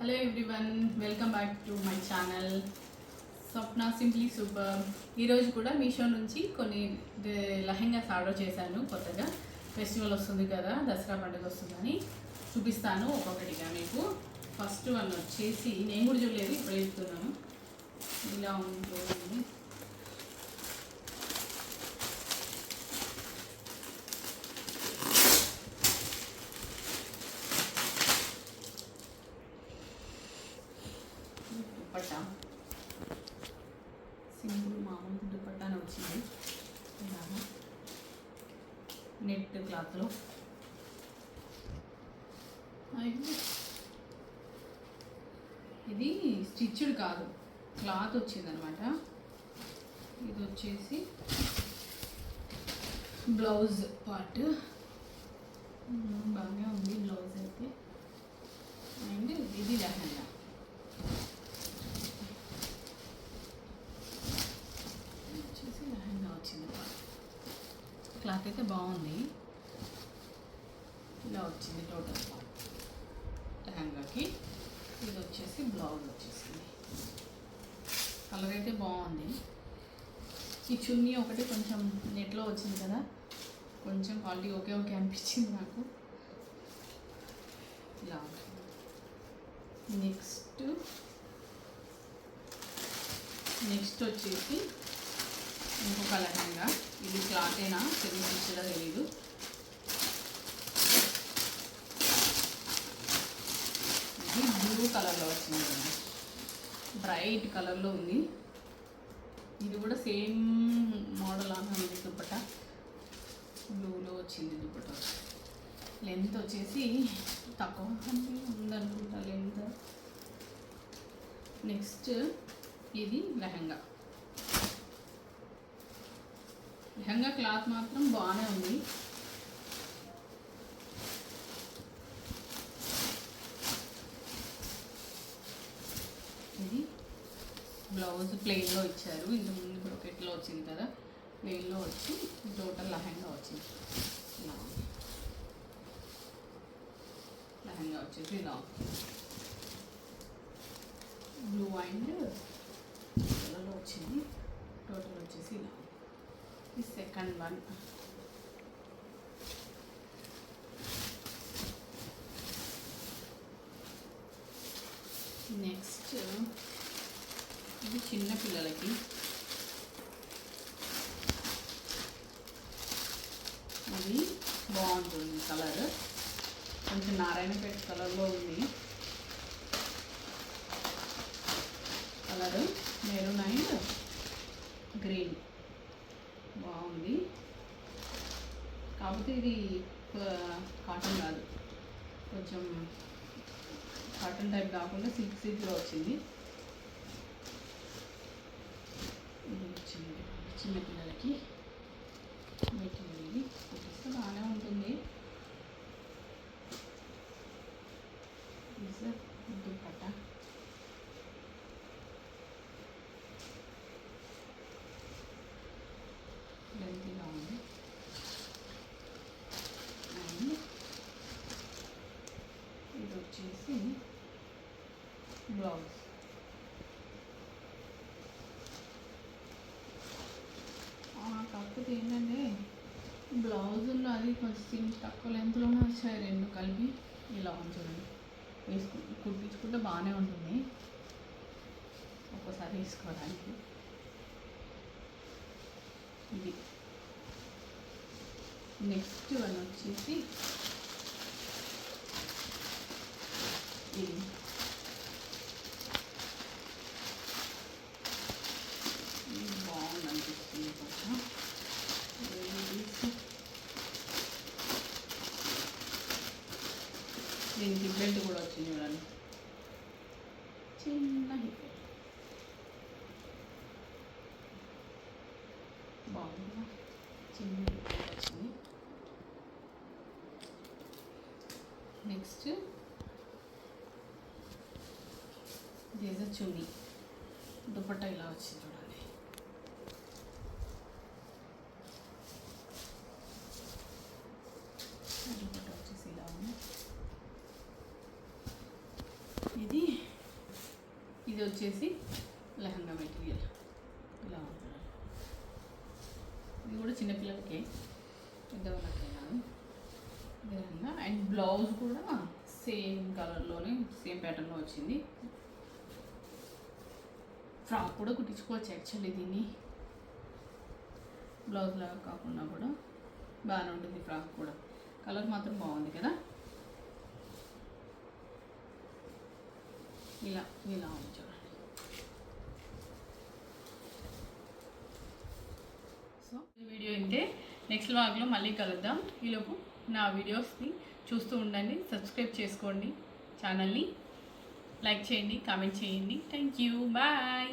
Hello everyone, welcome back to my channel Swapna simply super. ఈరోజు కూడా మీషో నుంచి కొన్ని లెహెంగాస్ ఆర్డర్ చేశాను. కొత్తగా ఫెస్టివల్ వస్తుంది కదా, దసరా పండుగ వస్తుందని చూపిస్తాను ఒక్కొక్కటిగా మీకు. ఫస్ట్ వన్ వచ్చేసి నేను కూడా చూడలేదు, ఇప్పుడు చెప్తున్నాను. ఇలా ఉంటుంది. దుపట్టా సింపుల్ మామూలు దుపట్టానే వచ్చింది. ఇలాగా నెట్ క్లాత్లో. ఇది స్టిచ్డ్ కాదు, క్లాత్ వచ్చిందనమాట. ఇది వచ్చేసి బ్లౌజ్ పార్ట్. బాగా ఉంది బ్లౌజ్ అయితే. అండ్ ఇది లెహంగా. క్లాత్ అయితే బాగుంది. ఇలా వచ్చింది టోటల్ లెహంగాకి. ఇది వచ్చేసి బ్లౌజ్ వచ్చేసింది. కలర్ అయితే బాగుంది. ఈ చున్నీ ఒకటి కొంచెం నెట్లో వచ్చింది కదా, కొంచెం క్వాలిటీ ఓకే అనిపించింది నాకు. ఇలా ఉంటుంది. నెక్స్ట్ వచ్చేసి ఇంకొక లెహంగా. ఇది క్లాతేనా సెమీ స్టిచ్డా తెలీదు. ఇది బ్లూ కలర్లో వచ్చింది కదా, బ్రైట్ కలర్లో ఉంది. ఇది కూడా సేమ్ మోడల్ అని ఉంది. దుపట్టా బ్లూలో వచ్చింది. దుపట్టా లెంత్ వచ్చేసి తక్కువ ఉందనుకుంటా లెంత్. నెక్స్ట్ ఇది లెహంగా క్లాత్ మాత్రం బాగానే ఉంది. ఇది బ్లౌజ్ ప్లెయిన్లో ఇచ్చారు. ఇంతకుముందు బ్రొకెట్లో వచ్చింది కదా, ప్లెయిన్లో వచ్చి టోటల్ లెహంగా వచ్చింది. ఇలా లెహంగా వచ్చేసి ఇలా బ్లూ అండ్ కలర్లో వచ్చింది. టోటల్ వచ్చేసి ఇలా. ఈ సెకండ్ వన్. నెక్స్ట్ ఇది చిన్న పిల్లలకి. అది బాగుంటుంది కలర్, కొంచెం నారాయణపేట కలర్లో ఉంది. కలర్ మెరూన్ అండ్ గ్రీన్ బాగుంది. కాకపోతే ఇది కాటన్ కాదు, కొంచెం కాటన్ టైప్ కాకుండా సిల్క్లో వచ్చింది. ఇది వచ్చింది చిన్నపిల్లలకి. ఇది కుట్టిస్తే బాగానే ఉంటుంది. దుపట్టా లెంతీగా ఉంది. అండ్ ఇది వచ్చేసి బ్లౌజ్. కాకపోతే ఏంటంటే బ్లౌజుల్లో అది కొంచెం తక్కువ లెంత్లోనే వచ్చాయి రెండు కలిపి. ఇలా చూడండి, కుట్టించుకుంటే బాగానే ఉంటుంది ఒక్కసారి వేసుకోవడానికి. ఇది నెక్స్ట్ వన్ వచ్చేసి ఇది బాగుంది అనిపిస్తుంది కొంచెం. దీనికి బెల్ట్ కూడా వచ్చింది చూడండి, చిన్న హిప్. బాగుంది, చిన్న హిప్ వచ్చింది. నెక్స్ట్ ఇదేదో చున్నీ. దుపట్టా ఇలా వచ్చింది చూడండి. దుపట్టా వచ్చేసి ఇలా ఉంది. ఇది ఇది వచ్చేసి లెహంగా మెటీరియల్ ఇలా ఉంటుంది. ఇది కూడా చిన్నపిల్లలకే, పెద్దవాళ్ళకే కాదు. లెహంగా అండ్ బ్లౌజ్ కూడా సేమ్ కలర్లోనే సేమ్ ప్యాటర్న్లో వచ్చింది. ఫ్రాక్ కూడా కుట్టించుకోవచ్చు యాక్చువల్లీ. దీన్ని బ్లౌజ్ లాగా కాకుండా కూడా బాగానే ఉంటుంది. ఫ్రాక్ కూడా కలర్ మాత్రం బాగుంది కదా. ఇలా ఇలా ఉంది చూడండి. సో ఈ వీడియో ఇంతే. నెక్స్ట్ వ్లాగ్లో మళ్ళీ కలుద్దాం. ఈలోపు నా వీడియోస్ని చూస్తూ ఉండండి. సబ్స్క్రైబ్ చేసుకోండి ఛానల్ని, లైక్ చేయండి, కామెంట్ చేయండి. Thank you, bye.